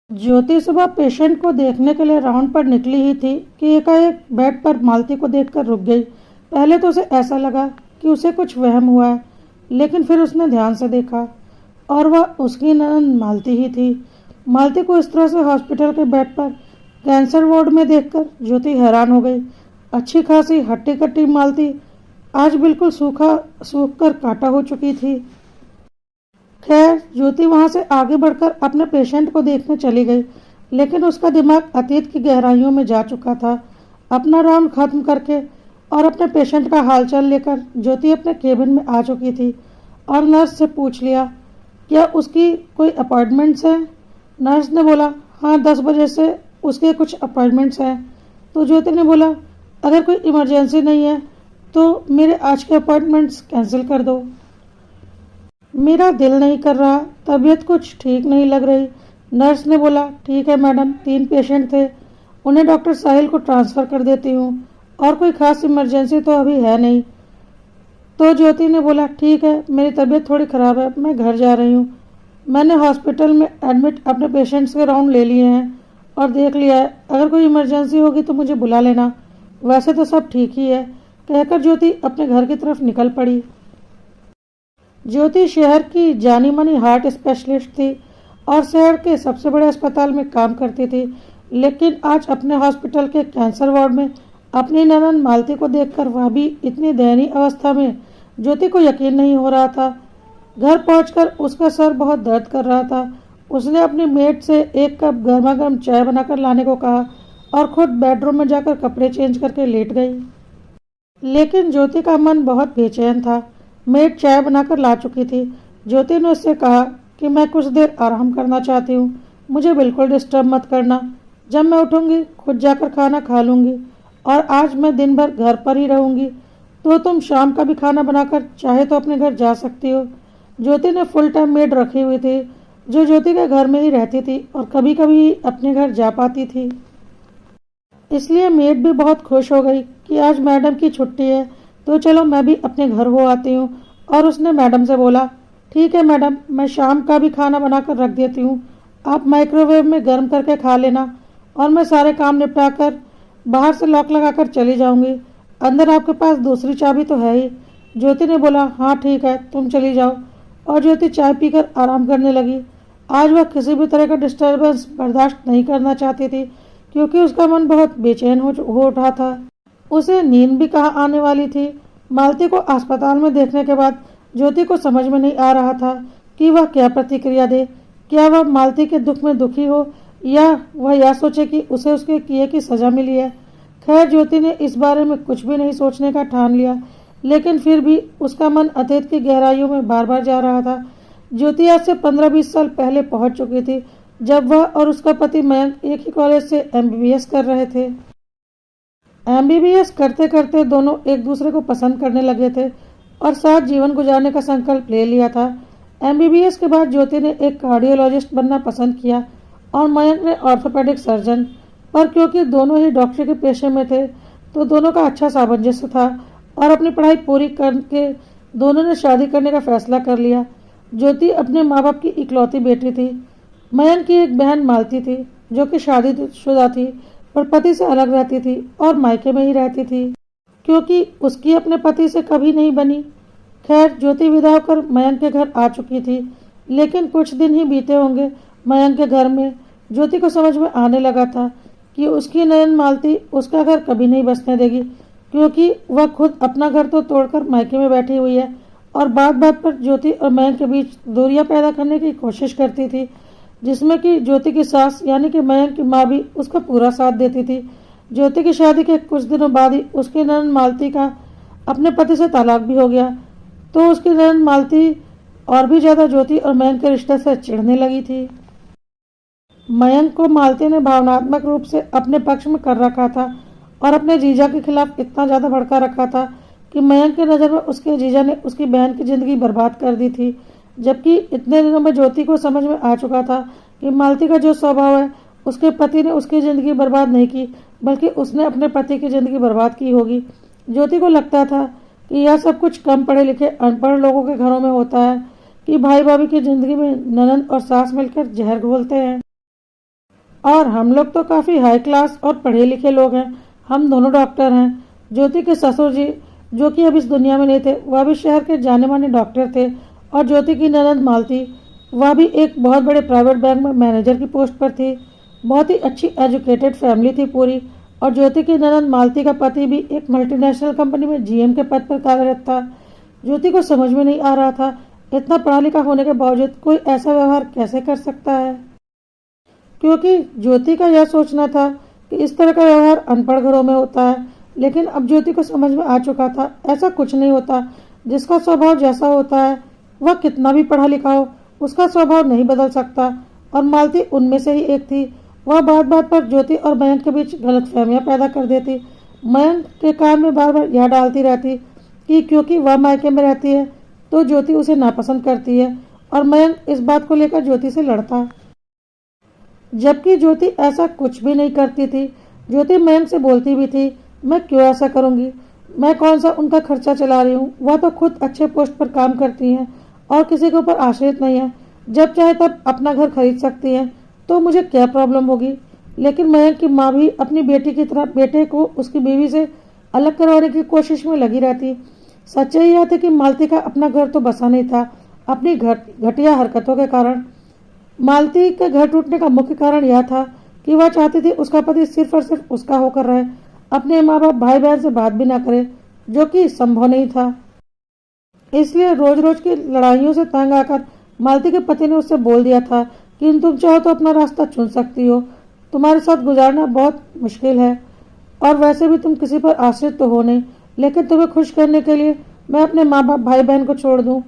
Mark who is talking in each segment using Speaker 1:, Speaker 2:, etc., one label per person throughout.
Speaker 1: ज्योति सुबह पेशेंट को देखने के लिए राउंड पर निकली ही थी कि एकाएक बेड पर मालती को देखकर रुक गई। पहले तो उसे ऐसा लगा कि उसे कुछ वहम हुआ है, लेकिन फिर उसने ध्यान से देखा और वह उसकी ननद मालती ही थी। मालती को इस तरह से हॉस्पिटल के बेड पर कैंसर वार्ड में देखकर ज्योति हैरान हो गई। अच्छी खासी हट्टी कट्टी मालती आज बिल्कुल सूख कर काटा हो चुकी थी। खैर, ज्योति वहां से आगे बढ़कर अपने पेशेंट को देखने चली गई, लेकिन उसका दिमाग अतीत की गहराइयों में जा चुका था। अपना राउंड खत्म करके और अपने पेशेंट का हालचाल लेकर ज्योति अपने केबिन में आ चुकी थी और नर्स से पूछ लिया, क्या उसकी कोई अपॉइंटमेंट्स हैं? नर्स ने बोला, हाँ 10 बजे से उसके कुछ अपॉइंटमेंट्स हैं। तो ज्योति ने बोला, अगर कोई इमरजेंसी नहीं है तो मेरे आज के अपॉइंटमेंट्स कैंसिल कर दो। मेरा दिल नहीं कर रहा, तबीयत कुछ ठीक नहीं लग रही। नर्स ने बोला, ठीक है मैडम, 3 पेशेंट थे, उन्हें डॉक्टर साहिल को ट्रांसफ़र कर देती हूँ और कोई ख़ास इमरजेंसी तो अभी है नहीं। तो ज्योति ने बोला, ठीक है, मेरी तबीयत थोड़ी ख़राब है, मैं घर जा रही हूँ। मैंने हॉस्पिटल में एडमिट अपने पेशेंट्स के राउंड ले लिए हैं और देख लिया है, अगर कोई इमरजेंसी होगी तो मुझे बुला लेना, वैसे तो सब ठीक ही है, कहकर ज्योति अपने घर की तरफ निकल पड़ी। ज्योति शहर की जानी मानी हार्ट स्पेशलिस्ट थी और शहर के सबसे बड़े अस्पताल में काम करती थी, लेकिन आज अपने हॉस्पिटल के कैंसर वार्ड में अपनी ननद मालती को देखकर वह भी इतनी दयनीय अवस्था में ज्योति को यकीन नहीं हो रहा था। घर पहुंचकर उसका सर बहुत दर्द कर रहा था। उसने अपनी मेड से 1 कप गर्मा गर्म चाय बनाकर लाने को कहा और खुद बेडरूम में जाकर कपड़े चेंज करके लेट गई। लेकिन ज्योति का मन बहुत बेचैन था। मेड चाय बनाकर ला चुकी थी। ज्योति ने उससे कहा कि मैं कुछ देर आराम करना चाहती हूँ, मुझे बिल्कुल डिस्टर्ब मत करना। जब मैं उठूँगी खुद जाकर खाना खा लूँगी और आज मैं दिन भर घर पर ही रहूँगी, तो तुम शाम का भी खाना बनाकर चाहे तो अपने घर जा सकती हो। ज्योति ने फुल टाइम मेड रखी हुई थी जो ज्योति के घर में ही रहती थी और कभी कभी अपने घर जा पाती थी। इसलिए मेड भी बहुत खुश हो गई कि आज मैडम की छुट्टी है, तो चलो मैं भी अपने घर हो आती हूँ। और उसने मैडम से बोला, ठीक है मैडम, मैं शाम का भी खाना बनाकर रख देती हूँ, आप माइक्रोवेव में गर्म करके खा लेना और मैं सारे काम निपटा कर बाहर से लॉक लगाकर चली जाऊँगी। अंदर आपके पास दूसरी चाबी तो है ही। ज्योति ने बोला, हाँ ठीक है, तुम चली जाओ। और ज्योति चाय पीकर आराम करने लगी। आज वह किसी भी तरह का डिस्टर्बेंस बर्दाश्त नहीं करना चाहती थी, क्योंकि उसका मन बहुत बेचैन हो उठा था। उसे नींद भी कहाँ आने वाली थी। मालती को अस्पताल में देखने के बाद ज्योति को समझ में नहीं आ रहा था कि वह क्या प्रतिक्रिया दे। क्या वह मालती के दुख में दुखी हो या वह यह सोचे कि उसे उसके किए की सज़ा मिली है। खैर, ज्योति ने इस बारे में कुछ भी नहीं सोचने का ठान लिया, लेकिन फिर भी उसका मन अतीत की गहराइयों में बार बार जा रहा था। ज्योति आज से 15-20 साल पहले पहुंच चुकी थी, जब वह और उसका पति मयंक एक ही कॉलेज से MBBS कर रहे थे। MBBS करते करते दोनों एक दूसरे को पसंद करने लगे थे और साथ जीवन गुजारने का संकल्प ले लिया था। MBBS के बाद ज्योति ने एक कार्डियोलॉजिस्ट बनना पसंद किया और मयंक ने ऑर्थोपेडिक सर्जन। पर क्योंकि दोनों ही डॉक्टरी के पेशे में थे, तो दोनों का अच्छा सामंजस्य था और अपनी पढ़ाई पूरी करके दोनों ने शादी करने का फैसला कर लिया। ज्योति अपने माँ बाप की इकलौती बेटी थी। मयंक की एक बहन मालती थी, जो कि शादीशुदा थी पर पति से अलग रहती थी और मायके में ही रहती थी, क्योंकि उसकी अपने पति से कभी नहीं बनी। खैर, ज्योति विदा होकर मयंक के घर आ चुकी थी, लेकिन कुछ दिन ही बीते होंगे मयंक के घर में। ज्योति को समझ में आने लगा था कि उसकी नयन मालती उसका घर कभी नहीं बसने देगी, क्योंकि वह खुद अपना घर तो तोड़कर मायके में बैठी हुई है और बात बात पर ज्योति और मयंक के बीच दूरियां पैदा करने की कोशिश करती थी, जिसमें कि ज्योति की सास यानी कि मयंक की माँ भी उसका पूरा साथ देती थी। ज्योति की शादी के कुछ दिनों बाद ही उसकी ननद मालती का अपने पति से तलाक भी हो गया, तो उसकी ननद मालती और भी ज़्यादा ज्योति और मयंक के रिश्ते से चिढ़ने लगी थी। मयंक को मालती ने भावनात्मक रूप से अपने पक्ष में कर रखा था और अपने जीजा के खिलाफ इतना ज़्यादा भड़का रखा था कि मयंक की नज़र में उसके जीजा ने उसकी बहन की ज़िंदगी बर्बाद कर दी थी। जबकि इतने दिनों में ज्योति को समझ में आ चुका था कि मालती का जो स्वभाव है, उसके पति ने उसकी ज़िंदगी बर्बाद नहीं की, बल्कि उसने अपने पति की ज़िंदगी बर्बाद की होगी। ज्योति को लगता था कि यह सब कुछ कम पढ़े लिखे अनपढ़ लोगों के घरों में होता है कि भाई भाभी की ज़िंदगी में ननद और सास मिलकर जहर घोलते हैं। और हम लोग तो काफ़ी हाई क्लास और पढ़े लिखे लोग हैं। हम दोनों डॉक्टर हैं। ज्योति के ससुर जी, जो कि अब इस दुनिया में नहीं थे, वह भी शहर के जाने माने डॉक्टर थे। और ज्योति की ननद मालती, वह भी एक बहुत बड़े प्राइवेट बैंक में मैनेजर की पोस्ट पर थी। बहुत ही अच्छी एजुकेटेड फैमिली थी पूरी। और ज्योति की ननद मालती का पति भी एक मल्टीनेशनल कंपनी में जीएम के पद पर कार्यरत था। ज्योति को समझ में नहीं आ रहा था, इतना पढ़ा लिखा होने के बावजूद कोई ऐसा व्यवहार कैसे कर सकता है, क्योंकि ज्योति का यह सोचना था कि इस तरह का व्यवहार अनपढ़ घरों में होता है। लेकिन अब ज्योति को समझ में आ चुका था, ऐसा कुछ नहीं होता। जिसका स्वभाव जैसा होता है, वह कितना भी पढ़ा लिखा हो, उसका स्वभाव नहीं बदल सकता। और मालती उनमें से ही एक थी। वह बात बात पर ज्योति और मयंक के बीच गलतफहमियां पैदा कर देती। मयंक के कान में बार बार यह डालती रहती कि क्योंकि वह मायके में रहती है तो ज्योति उसे नापसंद करती है, और मयंक इस बात को लेकर ज्योति से लड़ता, जबकि ज्योति ऐसा कुछ भी नहीं करती थी। ज्योति मयंक से बोलती भी थी, मैं क्यों ऐसा करूंगी, मैं कौन सा उनका खर्चा चला रही हूँ, वह तो खुद अच्छे पोस्ट पर काम करती हैं और किसी के ऊपर आश्रित नहीं है, जब चाहे तब अपना घर खरीद सकती हैं, तो मुझे क्या प्रॉब्लम होगी। लेकिन मयंक की माँ भी अपनी बेटी की तरह बेटे को उसकी बीवी से अलग करवाने की कोशिश में लगी रहती। सच्चाई यह थी कि मालती का अपना घर तो बसा नहीं था। अपनी घटिया हरकतों के कारण मालती के घर टूटने का मुख्य कारण यह था कि वह चाहती थी उसका पति सिर्फ और सिर्फ उसका होकर रहे, अपने माँ बाप भाई बहन से बात भी ना करे, जो कि संभव नहीं था। इसलिए रोज रोज की लड़ाइयों से तंग आकर मालती के पति ने उससे बोल दिया था कि तुम चाहो तो अपना रास्ता चुन सकती हो, तुम्हारे साथ गुजारना बहुत मुश्किल है, और वैसे भी तुम किसी पर आश्रित तो हो नहीं, लेकिन तुम्हें खुश करने के लिए मैं अपने माँ बाप भाई बहन को छोड़ दूँ,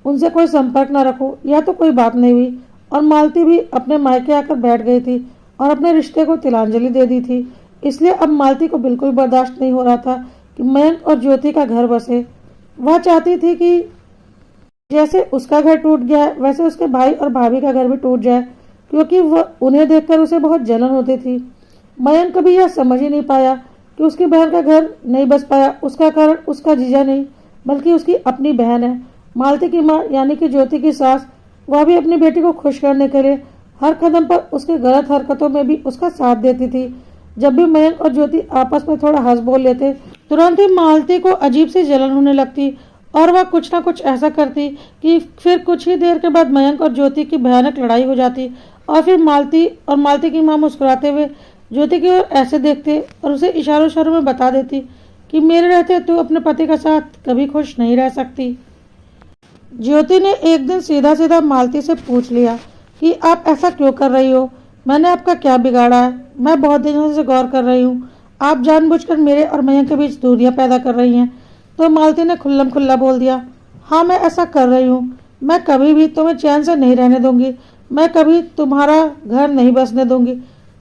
Speaker 1: उनसे कोई संपर्क न रखूँ, यह तो कोई बात नहीं हुई। और मालती भी अपने मायके आकर बैठ गई थी और अपने रिश्ते को तिलांजलि दे दी थी। इसलिए अब मालती को बिल्कुल बर्दाश्त नहीं हो रहा था कि मयंक और ज्योति का घर बसे। वह चाहती थी कि जैसे उसका घर टूट गया है, वैसे उसके भाई और भाभी का घर भी टूट जाए, क्योंकि वह उन्हें देखकर उसे बहुत जलन होती थी। मयंक कभी यह समझ ही नहीं पाया कि उसकी बहन का घर नहीं बस पाया, उसका कारण उसका जीजा नहीं बल्कि उसकी अपनी बहन है। मालती की माँ यानी कि ज्योति की सास, वह भी अपनी बेटी को खुश करने के लिए हर कदम पर उसकी गलत हरकतों में भी उसका साथ देती थी। जब भी मयंक और ज्योति आपस में थोड़ा हंस बोल लेते, तुरंत ही मालती को अजीब सी जलन होने लगती और वह कुछ ना कुछ ऐसा करती कि फिर कुछ ही देर के बाद मयंक और ज्योति की भयानक लड़ाई हो जाती। और फिर मालती की माँ मुस्कुराते हुए ज्योति की ओर ऐसे देखते और उसे इशारों इशारों में बता देती कि मेरे रहते तू अपने पति का साथ कभी खुश नहीं रह सकती। ज्योति ने एक दिन सीधा सीधा मालती से पूछ लिया कि आप ऐसा क्यों कर रही हो, मैंने आपका क्या बिगाड़ा है। मैं बहुत दिनों से गौर कर रही हूँ, आप जानबूझकर मेरे और मयंक के बीच दूरियां पैदा कर रही हैं। तो मालती ने खुल्लम खुल्ला बोल दिया, हाँ मैं ऐसा कर रही हूँ, मैं कभी भी तुम्हें चैन से नहीं रहने दूंगी, मैं कभी तुम्हारा घर नहीं बसने दूंगी।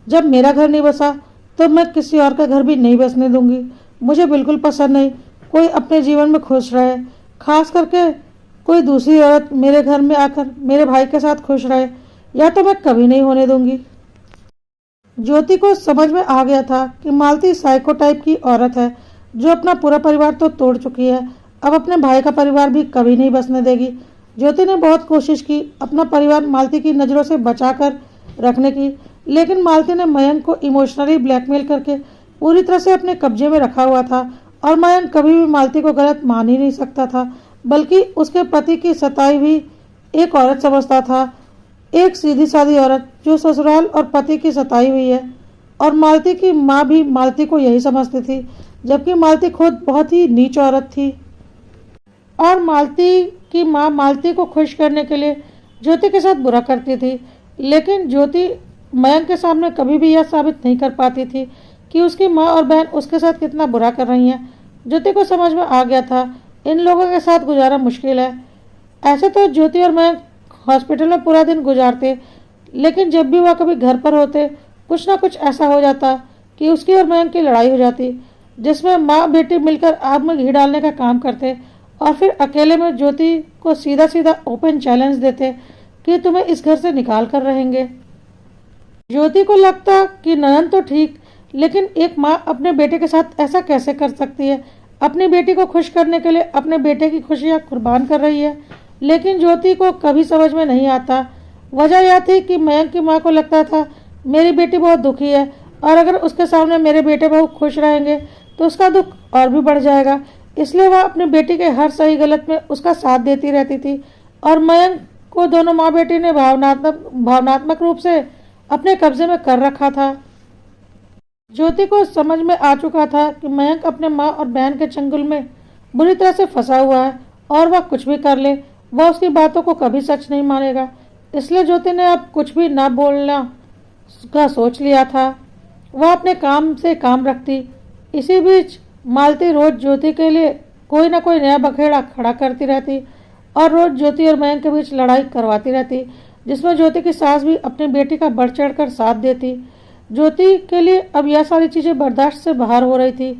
Speaker 1: जब मेरा घर नहीं बसा तो मैं किसी और का घर भी नहीं बसने दूंगी। मुझे बिल्कुल पसंद नहीं कोई अपने जीवन में खुश रहे, खास करके कोई दूसरी औरत मेरे घर में आकर मेरे भाई के साथ खुश रहे, या तो मैं कभी नहीं होने दूंगी। ज्योति को समझ में आ गया था कि मालती साइको टाइप की औरत है, जो अपना पूरा परिवार तो तोड़ चुकी है, अब अपने भाई का परिवार भी कभी नहीं बसने देगी। ज्योति ने बहुत कोशिश की अपना परिवार मालती की नज़रों से बचाकर रखने की, लेकिन मालती ने मयंक को इमोशनली ब्लैकमेल करके पूरी तरह से अपने कब्जे में रखा हुआ था, और मयंक कभी भी मालती को गलत मान ही नहीं सकता था, बल्कि उसके पति की सताई हुई एक औरत समझता था, एक सीधी सादी औरत जो ससुराल और पति की सताई हुई है। और मालती की माँ भी मालती को यही समझती थी, जबकि मालती खुद बहुत ही नीच औरत थी। और मालती की माँ मालती को खुश करने के लिए ज्योति के साथ बुरा करती थी, लेकिन ज्योति मयंक के सामने कभी भी यह साबित नहीं कर पाती थी कि उसकी माँ और बहन उसके साथ कितना बुरा कर रही हैं। ज्योति को समझ में आ गया था इन लोगों के साथ गुजारा मुश्किल है। ऐसे तो ज्योति और मयंक हॉस्पिटल में पूरा दिन गुजारते, लेकिन जब भी वह कभी घर पर होते कुछ ना कुछ ऐसा हो जाता कि उसकी और मयंक की लड़ाई हो जाती, जिसमें माँ बेटी मिलकर आग में घी डालने का काम करते और फिर अकेले में ज्योति को सीधा सीधा ओपन चैलेंज देते कि तुम्हें इस घर से निकाल कर रहेंगे। ज्योति को लगता कि ननद तो ठीक, लेकिन एक माँ अपने बेटे के साथ ऐसा कैसे कर सकती है, अपनी बेटी को खुश करने के लिए अपने बेटे की खुशियाँ कुर्बान कर रही है। लेकिन ज्योति को कभी समझ में नहीं आता। वजह यह थी कि मयंक की माँ को लगता था मेरी बेटी बहुत दुखी है और अगर उसके सामने मेरे बेटे बहू खुश रहेंगे तो उसका दुख और भी बढ़ जाएगा। इसलिए वह अपनी बेटी के हर सही गलत में उसका साथ देती रहती थी और मयंक को दोनों माँ बेटी ने भावनात्मक रूप से अपने कब्जे में कर रखा था। ज्योति को समझ में आ चुका था कि मयंक अपने माँ और बहन के चंगुल में बुरी तरह से फंसा हुआ है और वह कुछ भी कर ले वह उसकी बातों को कभी सच नहीं मानेगा। इसलिए ज्योति ने अब कुछ भी ना बोलना का सोच लिया था। वह अपने काम से काम रखती। इसी बीच मालती रोज ज्योति के लिए कोई ना कोई नया बखेड़ा खड़ा करती रहती और रोज ज्योति और मयंक के बीच लड़ाई करवाती रहती, जिसमें ज्योति की सास भी अपनी बेटी का बढ़ चढ़ कर साथ देती। ज्योति के लिए अब यह सारी चीज़ें बर्दाश्त से बाहर हो रही थी।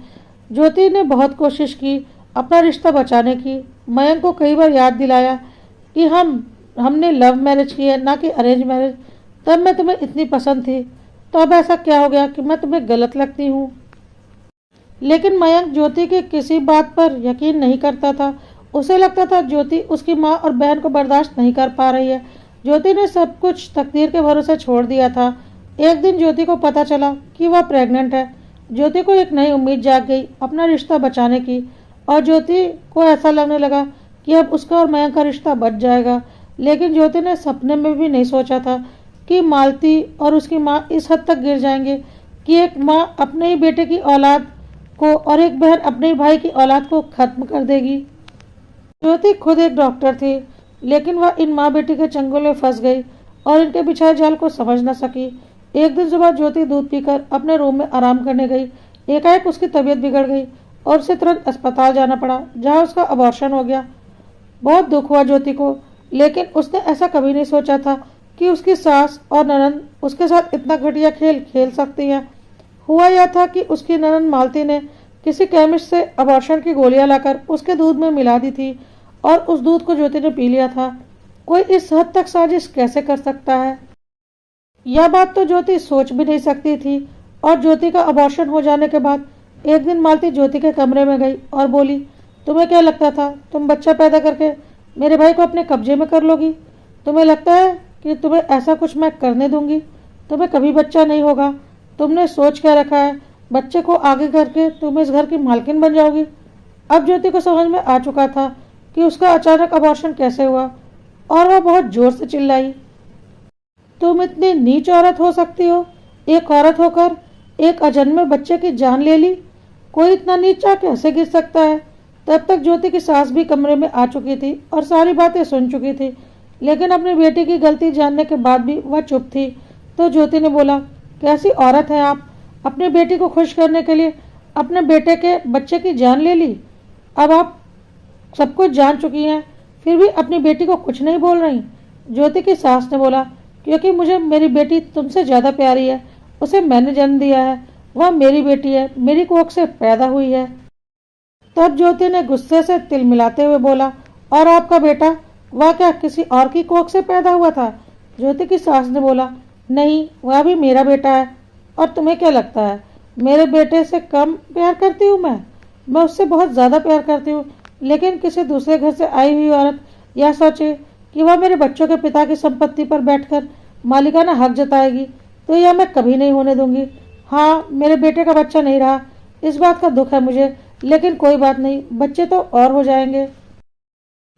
Speaker 1: ज्योति ने बहुत कोशिश की अपना रिश्ता बचाने की। मयंक को कई बार याद दिलाया कि हमने लव मैरिज की है, ना कि अरेंज मैरिज। तब मैं तुम्हें इतनी पसंद थी, तो अब ऐसा क्या हो गया कि मैं तुम्हें गलत लगती हूँ। लेकिन मयंक ज्योति की किसी बात पर यकीन नहीं करता था। उसे लगता था ज्योति उसकी माँ और बहन को बर्दाश्त नहीं कर पा रही है। ज्योति ने सब कुछ तकदीर के भरोसे छोड़ दिया था। एक दिन ज्योति को पता चला कि वह प्रेग्नेंट है। ज्योति को एक नई उम्मीद जाग गई अपना रिश्ता बचाने की और ज्योति को ऐसा लगने लगा कि अब उसका और मयंक का रिश्ता बच जाएगा। लेकिन ज्योति ने सपने में भी नहीं सोचा था कि मालती और उसकी माँ इस हद तक गिर जाएंगे कि एक माँ अपने ही बेटे की औलाद को और एक बहन अपने ही भाई की औलाद को खत्म कर देगी। ज्योति खुद एक डॉक्टर थी, लेकिन वह इन माँ बेटी के चंगुल में फंस गई और इनके बिछाए जाल को समझ न सकी। एक दिन सुबह ज्योति दूध पीकर अपने रूम में आराम करने गई। एकाएक उसकी तबीयत बिगड़ गई और उसे तुरंत अस्पताल जाना पड़ा, जहाँ उसका अबॉर्शन हो गया। बहुत दुख हुआ ज्योति को, लेकिन उसने ऐसा कभी नहीं सोचा था कि उसकी सास और ननंद उसके साथ इतना घटिया खेल खेल सकती है। हुआ यह था कि उसकी ननंद मालती ने किसी केमिस्ट से अबॉर्शन की गोलियां लाकर उसके दूध में मिला दी थी और उस दूध को ज्योति ने पी लिया था। कोई इस हद तक साजिश कैसे कर सकता है? यह बात तो ज्योति सोच भी नहीं सकती थी। और ज्योति का अबॉर्शन हो जाने के बाद एक दिन मालती ज्योति के कमरे में गई और बोली, तुम्हें क्या लगता था तुम बच्चा पैदा करके मेरे भाई को अपने कब्जे में कर लोगी? तुम्हें लगता है कि तुम्हें ऐसा कुछ मैं करने दूंगी? तुम्हें कभी बच्चा नहीं होगा। तुमने सोच क्या रखा है? बच्चे को आगे करके तुम इस घर की मालकिन बन जाओगी। अब ज्योति को समझ में आ चुका था कि उसका अचानक अबॉर्शन कैसे हुआ और वह बहुत जोर से चिल्लाई, तुम इतनी नीच औरत हो सकती हो? एक औरत होकर एक अजन्मे बच्चे की जान ले ली। कोई इतना नीचा कैसे गिर सकता है? तब तक ज्योति की सास भी कमरे में आ चुकी थी और सारी बातें सुन चुकी थी, लेकिन अपनी बेटी की गलती जानने के बाद भी वह चुप थी। तो ज्योति ने बोला, कैसी औरत है आप? अपनी बेटी को खुश करने के लिए अपने बेटे के बच्चे की जान ले ली। अब आप सब कुछ जान चुकी हैं, फिर भी अपनी बेटी को कुछ नहीं बोल रही। ज्योति की सास ने बोला, क्योंकि मुझे मेरी बेटी तुमसे ज़्यादा प्यारी है। उसे मैंने जन्म दिया है, वह मेरी बेटी है, मेरी कोख से पैदा हुई है। तब ज्योति ने गुस्से से तिल मिलाते हुए बोला, और आपका बेटा, वह क्या किसी और की कोख से पैदा हुआ था? ज्योति की सास ने बोला, नहीं, वह भी मेरा बेटा है। और तुम्हें क्या लगता है मेरे बेटे से कम प्यार करती हूँ मैं उससे बहुत ज़्यादा प्यार करती हूँ। लेकिन किसी दूसरे घर से आई हुई औरत यह सोचे कि वह मेरे बच्चों के पिता की संपत्ति पर बैठकर मालिकाना हक जताएगी, तो यह मैं कभी नहीं होने दूंगी। हाँ, मेरे बेटे का बच्चा नहीं रहा, इस बात का दुख है मुझे, लेकिन कोई बात नहीं, बच्चे तो और हो जाएंगे।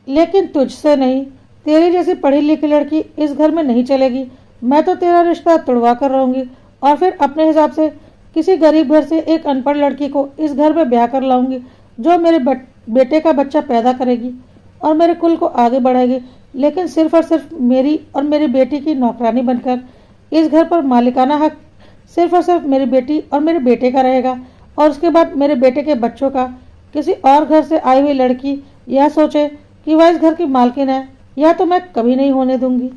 Speaker 1: लेकिन तुझसे नहीं। तेरी जैसी पढ़ी लिखी लड़की इस घर में नहीं चलेगी। मैं तो तेरा रिश्ता तुड़वा कर रहूंगी और फिर अपने हिसाब से किसी गरीब घर से एक अनपढ़ लड़की को इस घर में ब्याह कर लाऊंगी, जो मेरे बेटे का बच्चा पैदा करेगी और मेरे कुल को आगे बढ़ाएगी। लेकिन सिर्फ और सिर्फ मेरी और मेरी बेटी की नौकरानी बनकर इस घर पर मालिकाना हक सिर्फ और सिर्फ मेरी बेटी और मेरे बेटे का रहेगा। और उसके बाद मेरे बेटे के बच्चों का किसी और घर से आई हुई लड़की यह सोचे कि वह इस घर की मालकिन है, यह तो मैं कभी नहीं होने दूंगी।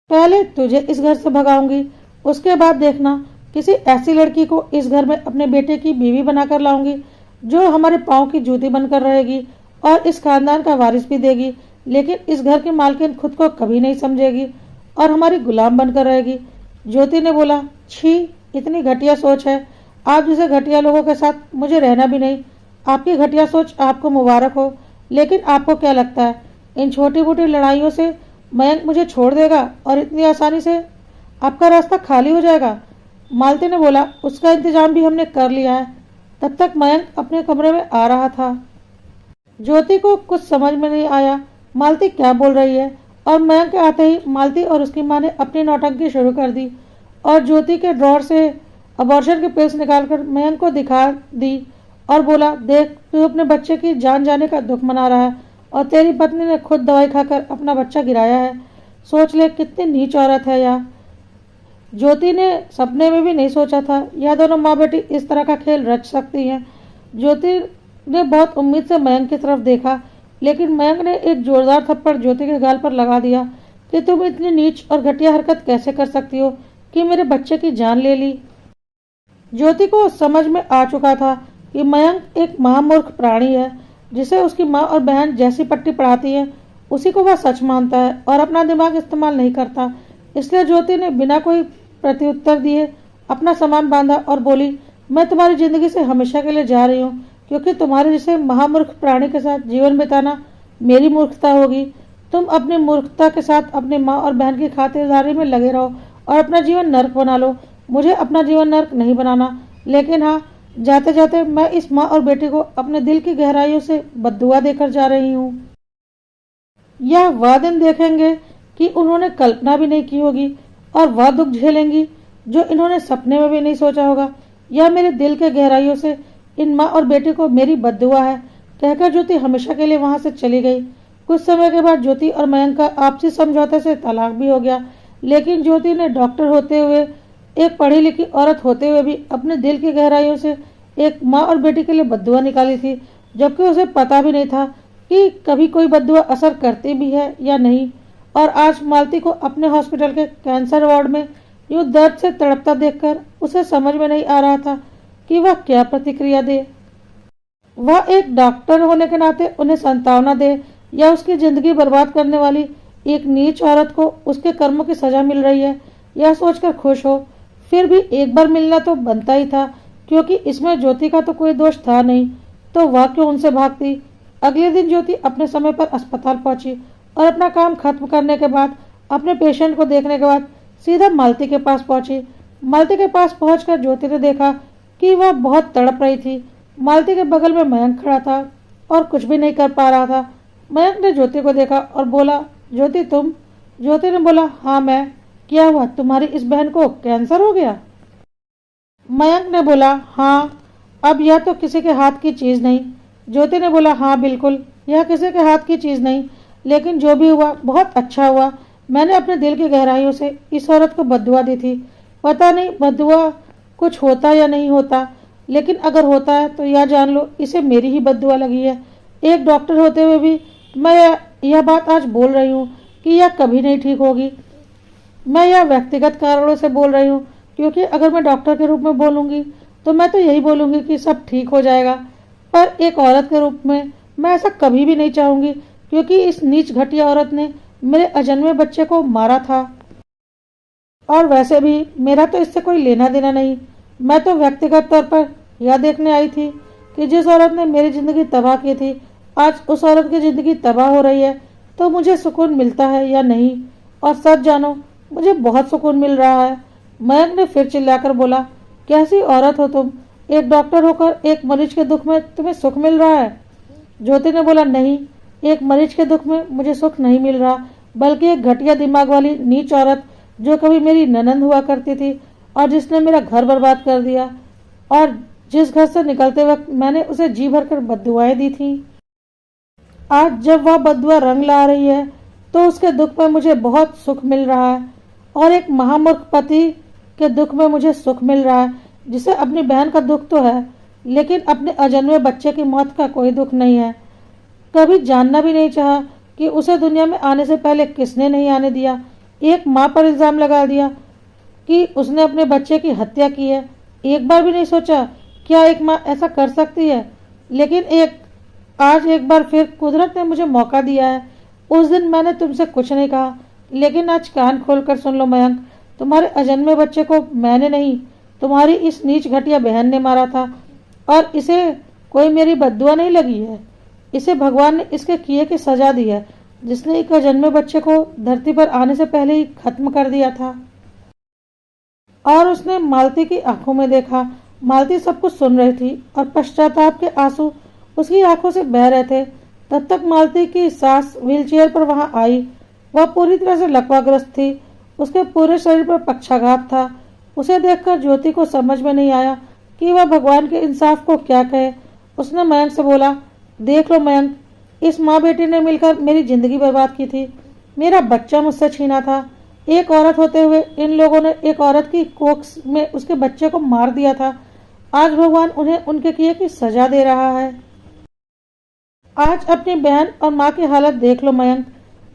Speaker 1: पहले तुझे इस घर से भगाऊंगी, उसके बाद देखना किसी ऐसी लड़की को इस घर में अपने बेटे की बीवी बनाकर लाऊंगी, जो हमारे पाँव की जूती बनकर रहेगी और इस खानदान का वारिस भी देगी, लेकिन इस घर की मालकिन खुद को कभी नहीं समझेगी और हमारी गुलाम बनकर रहेगी। ज्योति ने बोला, छी, इतनी घटिया सोच है। आप जैसे घटिया लोगों के साथ मुझे रहना भी नहीं। आपकी घटिया सोच आपको मुबारक हो, लेकिन आपको क्या लगता है इन छोटी मोटी लड़ाइयों से मयंक मुझे छोड़ देगा और इतनी आसानी से? आपका रास्ता खाली हो जाएगा। मालती ने बोला, उसका इंतजाम भी हमने कर लिया है। तब तक मयंक अपने कमरे में आ रहा था। ज्योति को कुछ समझ में नहीं आया मालती क्या बोल रही है, और मयंक के आते ही मालती और उसकी माँ ने अपनी नौटंकी शुरू कर दी और ज्योति के ड्रॉर से अबॉर्शन की पिल्स निकालकर मयंक को दिखा दी और बोला, देख तू अपने बच्चे की जान जाने का दुख मना रहा है और तेरी पत्नी ने खुद दवाई खाकर अपना बच्चा गिराया है। सोच ले कितनी नीच औरत है यह। ज्योति ने सपने में भी नहीं सोचा था यह दोनों माँ बेटी इस तरह का खेल रच सकती हैं। ज्योति ने बहुत उम्मीद से मयंक की तरफ देखा, लेकिन मयंक ने एक जोरदार थप्पड़ ज्योति के गाल पर लगा दिया कि तुम इतनी नीच और घटिया हरकत कैसे कर सकती हो कि मेरे बच्चे की जान ले ली। ज्योति को समझ में आ चुका था कि मयंक एक महामूर्ख प्राणी है, जिसे उसकी माँ और बहन जैसी पट्टी पढ़ाती है उसी को वह सच मानता है और अपना दिमाग इस्तेमाल नहीं करता। इसलिए ज्योति ने बिना कोई प्रत्युत्तर दिए अपना सामान बांधा और बोली, मैं तुम्हारी जिंदगी से हमेशा के लिए जा रही हूँ, क्योंकि तुम्हारे जैसे महामूर्ख प्राणी के साथ जीवन बिताना मेरी मूर्खता होगी। तुम अपनी मूर्खता के साथ अपनी माँ और बहन की खातिरदारी में लगे रहो और अपना जीवन नर्क बना लो। मुझे अपना जीवन नर्क नहीं बनाना, लेकिन हाँ, जाते जाते मैं इस माँ और बेटी को अपने दिल की गहराइयों से बद्दुआ देकर जा रही हूँ। यह वह दिन देखेंगे कि उन्होंने कल्पना भी नहीं की होगी, और वह दुख झेलेंगी जो इन्होंने सपने में भी नहीं सोचा होगा। यह मेरे दिल के गहराइयों से इन माँ और बेटी को मेरी बद्दुआ है, कहकर ज्योति हमेशा के लिए वहां से चली गई। कुछ समय के बाद ज्योति और मयंक का आपसी समझौते से तलाक भी हो गया, लेकिन ज्योति ने डॉक्टर होते हुए, एक पढ़ी लिखी औरत होते हुए भी अपने दिल की गहराइयों से एक माँ और बेटी के लिए बद्दुआ निकाली थी, जबकि उसे पता भी नहीं था कि कभी कोई बद्दुआ असर करती भी है या नहीं। और आज मालती को अपने हॉस्पिटल के कैंसर वार्ड में यूं दर्द से तड़पता देखकर उसे समझ में नहीं आ रहा था कि वह क्या प्रतिक्रिया दे। वह एक डॉक्टर होने के नाते उन्हें सांत्वना दे या उसकी जिंदगी बर्बाद करने वाली एक नीच औरत को उसके कर्मों की सजा मिल रही है, यह सोचकर खुश हो। फिर भी एक बार मिलना तो बनता ही था, क्योंकि इसमें ज्योति का तो कोई दोष था नहीं, तो वह क्यों उनसे भागती। अगले दिन ज्योति अपने समय पर अस्पताल पहुंची और अपना काम खत्म करने के बाद, अपने पेशेंट को देखने के बाद सीधा मालती के पास पहुंची। मालती के पास पहुंचकर ज्योति ने देखा कि वह बहुत तड़प रही थी। मालती के बगल में मयंक खड़ा था और कुछ भी नहीं कर पा रहा था। मयंक ने ज्योति को देखा और बोला, ज्योति तुम? ज्योति ने बोला, हाँ मैं। क्या हुआ, तुम्हारी इस बहन को कैंसर हो गया? मयंक ने बोला, हाँ। अब यह तो किसी के हाथ की चीज नहीं। ज्योति ने बोला, हाँ बिल्कुल, यह किसी के हाथ की चीज नहीं, लेकिन जो भी हुआ बहुत अच्छा हुआ। मैंने अपने दिल की गहराइयों से इस औरत को बद्दुआ दी थी। पता नहीं बद्दुआ कुछ होता या नहीं होता, लेकिन अगर होता है तो यह जान लो इसे मेरी ही बद्दुआ लगी है। एक डॉक्टर होते हुए भी मैं यह बात आज बोल रही हूँ कि यह कभी नहीं ठीक होगी। मैं यह व्यक्तिगत कारणों से बोल रही हूँ, क्योंकि अगर मैं डॉक्टर के रूप में बोलूँगी तो मैं तो यही बोलूँगी कि सब ठीक हो जाएगा, पर एक औरत के रूप में मैं ऐसा कभी भी नहीं चाहूँगी, क्योंकि इस नीच घटिया औरत ने मेरे अजन्मे बच्चे को मारा था। और वैसे भी मेरा तो इससे कोई लेना देना नहीं। मैं तो व्यक्तिगत तौर पर यह देखने आई थी कि जिस औरत ने मेरी ज़िंदगी तबाह की थी, आज उस औरत की ज़िंदगी तबाह हो रही है, तो मुझे सुकून मिलता है या नहीं। और सच जानो, मुझे बहुत सुकून मिल रहा है। मयंक ने फिर चिल्लाकर बोला, कैसी औरत हो तुम? एक डॉक्टर होकर एक मरीज के दुख में तुम्हें सुख मिल रहा है? ज्योति ने बोला, नहीं, एक मरीज के दुख में मुझे सुख नहीं मिल रहा, बल्कि एक घटिया दिमाग वाली नीच औरत जो कभी मेरी ननंद हुआ करती थी और जिसने मेरा घर बर्बाद कर दिया, और जिस घर से निकलते वक्त मैंने उसे जी भरकर बद्दुआएं दी थी, आज जब वह बद्दुआ रंग ला रही है तो उसके दुख में मुझे बहुत सुख मिल रहा है। और एक महामूर्ख पति के दुख में मुझे सुख मिल रहा है, जिसे अपनी बहन का दुख तो है, लेकिन अपने अजन्मे बच्चे की मौत का कोई दुख नहीं है। कभी जानना भी नहीं चाहा कि उसे दुनिया में आने से पहले किसने नहीं आने दिया। एक माँ पर इल्ज़ाम लगा दिया कि उसने अपने बच्चे की हत्या की है। एक बार भी नहीं सोचा क्या एक माँ ऐसा कर सकती है। लेकिन आज एक बार फिर कुदरत ने मुझे मौका दिया है। उस दिन मैंने तुमसे कुछ नहीं कहा, लेकिन आज कान खोलकर सुन लो मयंक, तुम्हारे अजन्मे बच्चे को मैंने नहीं, तुम्हारी इस नीच घटिया बहन ने मारा था, और इसे कोई मेरी बद्दुआ नहीं लगी है। इसे भगवान ने इसके किए की सजा दी है, जिसने एक अजन्मे बच्चे को धरती पर आने से पहले ही खत्म कर दिया था। और उसने मालती की आंखों में देखा। मालती सब कुछ सुन रही थी और पश्चाताप के आंसू उसकी आंखों से बह रहे थे। तब तक मालती की सास व्हीलचेयर पर वहां आई। वह पूरी तरह से लकवाग्रस्त थी। उसके पूरे शरीर पर पक्षाघात था। उसे देखकर ज्योति को समझ में नहीं आया कि वह भगवान के इंसाफ को क्या कहे। उसने मयंक से बोला, देख लो मयंक, इस माँ बेटी ने मिलकर मेरी जिंदगी बर्बाद की थी। मेरा बच्चा मुझसे छीना था। एक औरत होते हुए इन लोगों ने एक औरत की कोख में उसके बच्चे को मार दिया था। आज भगवान उन्हें उनके किए की सजा दे रहा है। आज अपनी बहन और माँ की हालत देख लो मयंक।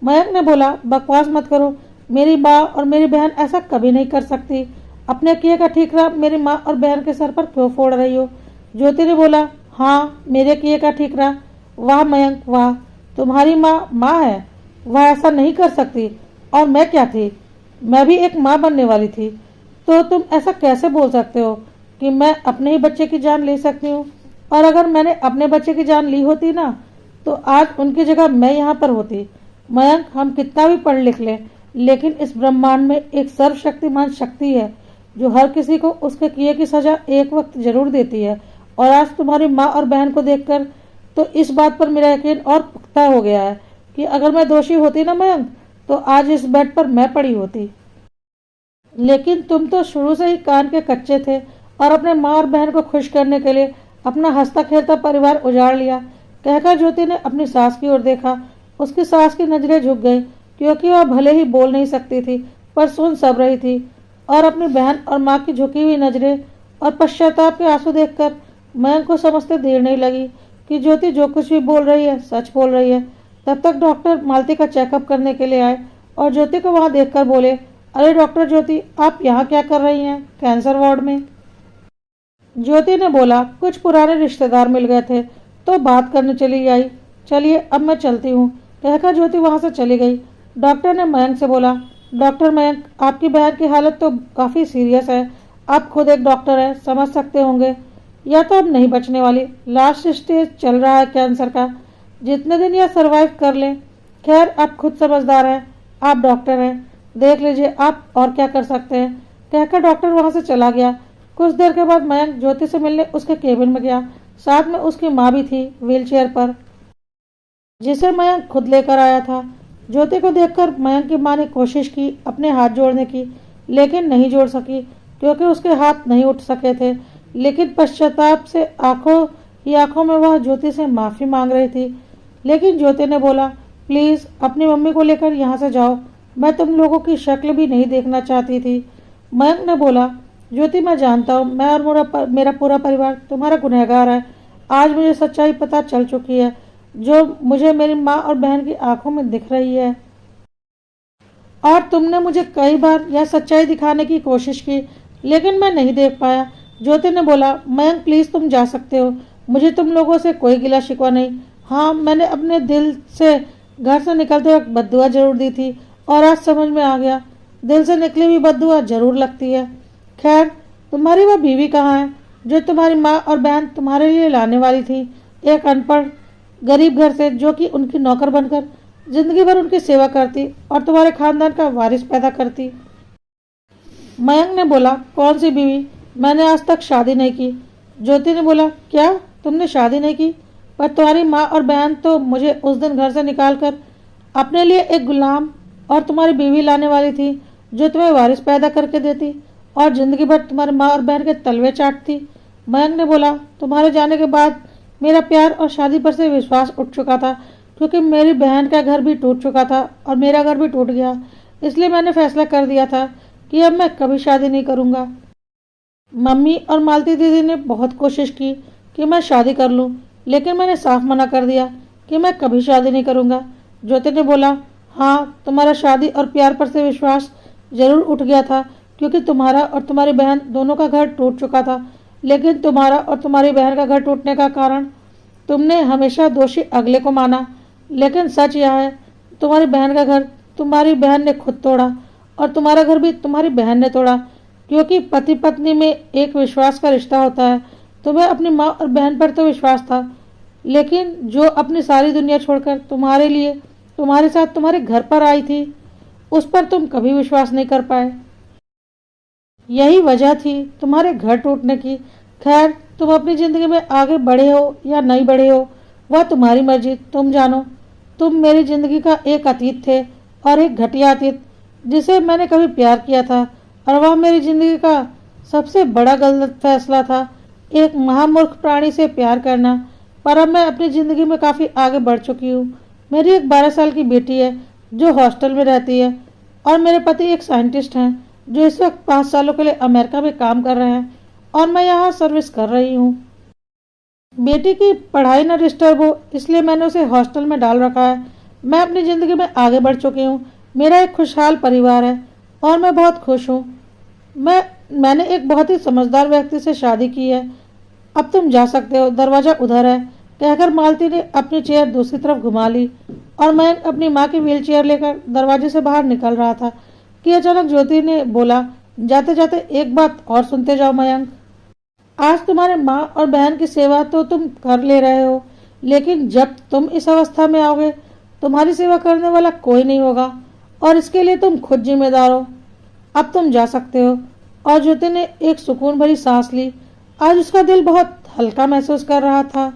Speaker 1: मयंक ने बोला, बकवास मत करो। मेरी माँ और मेरी बहन ऐसा कभी नहीं कर सकती। अपने किए का ठीकरा मेरी माँ और बहन के सर पर क्यों फोड़ रही हो? ज्योति ने बोला, हाँ, मेरे किए का ठीकरा। वाह मयंक वाह, तुम्हारी माँ माँ है, वह ऐसा नहीं कर सकती। और मैं क्या थी? मैं भी एक माँ बनने वाली थी। तो तुम ऐसा कैसे बोल सकते हो कि मैं अपने ही बच्चे की जान ले सकती हूँ? और अगर मैंने अपने बच्चे की जान ली होती ना, तो आज उनकी जगह मैं यहाँ पर होती। मयंक, हम कितना भी पढ़ लिख लें, लेकिन इस ब्रह्मांड में एक सर्वशक्तिमान शक्ति है जो हर किसी को उसके किए की सजा एक वक्त जरूर देती है। और आज तुम्हारी माँ और बहन को देखकर तो इस बात पर मेरा यकीन और पुख्ता हो गया है कि अगर मैं दोषी होती ना मयंक, तो आज इस बेड पर मैं पड़ी होती। लेकिन तुम तो शुरू से ही कान के कच्चे थे और अपने माँ और बहन को खुश करने के लिए अपना हंसता खेलता परिवार उजाड़ लिया। कहकर ज्योति ने अपनी सास की ओर देखा। उसकी सास की नजरें झुक गई, क्योंकि वह भले ही बोल नहीं सकती थी पर सुन सब रही थी। और अपनी बहन और माँ की झुकी हुई नजरें और पश्चाताप के आंसू देखकर मयंक को समझते देर नहीं लगी कि ज्योति जो कुछ भी बोल रही है सच बोल रही है। तब तक डॉक्टर मालती का चेकअप करने के लिए आए और ज्योति को वहां देखकर बोले, अरे डॉक्टर ज्योति, आप यहाँ क्या कर रही हैं कैंसर वार्ड में? ज्योति ने बोला, कुछ पुराने रिश्तेदार मिल गए थे तो बात करने चली आई। चलिए अब मैं चलती हूँ। कहकर ज्योति वहां से चली गई। डॉक्टर ने मयंक से बोला, डॉक्टर मयंक, आपकी बहन की हालत तो काफ़ी सीरियस है। आप खुद एक डॉक्टर हैं, समझ सकते होंगे। या तो अब नहीं बचने वाली, लास्ट स्टेज चल रहा है कैंसर का। जितने दिन यह सरवाइव कर लें। खैर, आप खुद समझदार हैं, आप डॉक्टर हैं, देख लीजिए आप और क्या कर सकते हैं। कहकर डॉक्टर वहां से चला गया। कुछ देर के बाद मयंक ज्योति से मिलने उसके केबिन में गया। साथ में उसकी माँ भी थी व्हीलचेयर पर, जिसे मयंक खुद लेकर आया था। ज्योति को देखकर मयंक की माँ ने कोशिश की अपने हाथ जोड़ने की, लेकिन नहीं जोड़ सकी क्योंकि उसके हाथ नहीं उठ सके थे। लेकिन पश्चाताप से आंखों ही आंखों में वह ज्योति से माफ़ी मांग रही थी। लेकिन ज्योति ने बोला, प्लीज़ अपनी मम्मी को लेकर यहाँ से जाओ, मैं तुम लोगों की शक्ल भी नहीं देखना चाहती थी। मयंक ने बोला, ज्योति, मैं जानता हूँ मैं और मेरा पूरा परिवार तुम्हारा गुनहगार है। आज मुझे सच्चाई पता चल चुकी है, जो मुझे मेरी माँ और बहन की आंखों में दिख रही है। और तुमने मुझे कई बार यह सच्चाई दिखाने की कोशिश की, लेकिन मैं नहीं देख पाया। ज्योति ने बोला, मयंक प्लीज़ तुम जा सकते हो, मुझे तुम लोगों से कोई गिला शिकवा नहीं। हाँ, मैंने अपने दिल से घर से निकलते वक्त बद्दुआ जरूर दी थी और आज समझ में आ गया, दिल से निकली हुई बद्दुआ जरूर लगती है। खैर, तुम्हारी वह बीवी कहाँ है जो तुम्हारी माँ और बहन तुम्हारे लिए लाने वाली थी, एक अनपढ़ गरीब घर से, जो कि उनकी नौकर बनकर जिंदगी भर उनकी सेवा करती और तुम्हारे खानदान का वारिस पैदा करती। मयंक ने बोला, कौन सी बीवी? मैंने आज तक शादी नहीं की। ज्योति ने बोला, क्या तुमने शादी नहीं की? पर तुम्हारी माँ और बहन तो मुझे उस दिन घर से निकालकर अपने लिए एक गुलाम और तुम्हारी बीवी लाने वाली थी, जो तुम्हें वारिस पैदा करके देती और जिंदगी भर तुम्हारी माँ और बहन के तलवे चाटती। मयंक ने बोला, तुम्हारे जाने के बाद मेरा प्यार और शादी पर से विश्वास उठ चुका था, क्योंकि मेरी बहन का घर भी टूट चुका था और मेरा घर भी टूट गया। इसलिए मैंने फैसला कर दिया था कि अब मैं कभी शादी नहीं करूँगा। मम्मी और मालती दीदी ने बहुत कोशिश की कि मैं शादी कर लूं, लेकिन मैंने साफ मना कर दिया कि मैं कभी शादी नहीं करूंगा। ज्योति ने बोला, हाँ, तुम्हारा शादी और प्यार पर से विश्वास जरूर उठ गया था, क्योंकि तुम्हारा और तुम्हारी बहन दोनों का घर टूट चुका था। लेकिन तुम्हारा और तुम्हारी बहन का घर टूटने का कारण तुमने हमेशा दोषी अगले को माना। लेकिन सच यह है, तुम्हारी बहन का घर तुम्हारी बहन ने खुद तोड़ा और तुम्हारा घर भी तुम्हारी बहन ने तोड़ा, क्योंकि पति पत्नी में एक विश्वास का रिश्ता होता है। तुम्हें अपनी माँ और बहन पर तो विश्वास था, लेकिन जो अपनी सारी दुनिया छोड़कर तुम्हारे लिए तुम्हारे साथ तुम्हारे घर पर आई थी, उस पर तुम कभी विश्वास नहीं कर पाए। यही वजह थी तुम्हारे घर टूटने की। खैर, तुम अपनी ज़िंदगी में आगे बढ़े हो या नहीं बढ़े हो, वह तुम्हारी मर्जी, तुम जानो। तुम मेरी ज़िंदगी का एक अतीत थे, और एक घटिया अतीत जिसे मैंने कभी प्यार किया था, और वह मेरी ज़िंदगी का सबसे बड़ा गलत फैसला था, एक महामूर्ख प्राणी से प्यार करना। पर अब मैं अपनी ज़िंदगी में काफ़ी आगे बढ़ चुकी हूँ। मेरी एक 12 साल की बेटी है जो हॉस्टल में रहती है, और मेरे पति एक साइंटिस्ट हैं जो इस वक्त 5 सालों के लिए अमेरिका में काम कर रहे हैं, और मैं यहाँ सर्विस कर रही हूँ। बेटी की पढ़ाई न डिस्टर्ब हो, इसलिए मैंने उसे हॉस्टल में डाल रखा है। मैं अपनी ज़िंदगी में आगे बढ़ चुकी हूँ। मेरा एक खुशहाल परिवार है और मैं बहुत खुश हूँ। मैंने एक बहुत ही समझदार व्यक्ति से शादी की है। अब तुम जा सकते हो, दरवाज़ा उधर है, कहकर मालती ने अपनी चेयर दूसरी तरफ घुमा ली, और मैं अपनी माँ की व्हील चेयर लेकर दरवाजे से बाहर निकल रहा था कि अचानक ज्योति ने बोला, जाते जाते एक बात और सुनते जाओ मयंक। आज तुम्हारे माँ और बहन की सेवा तो तुम कर ले रहे हो, लेकिन जब तुम इस अवस्था में आओगे, तुम्हारी सेवा करने वाला कोई नहीं होगा, और इसके लिए तुम खुद जिम्मेदार हो। अब तुम जा सकते हो। और ज्योति ने एक सुकून भरी सांस ली। आज उसका दिल बहुत हल्का महसूस कर रहा था।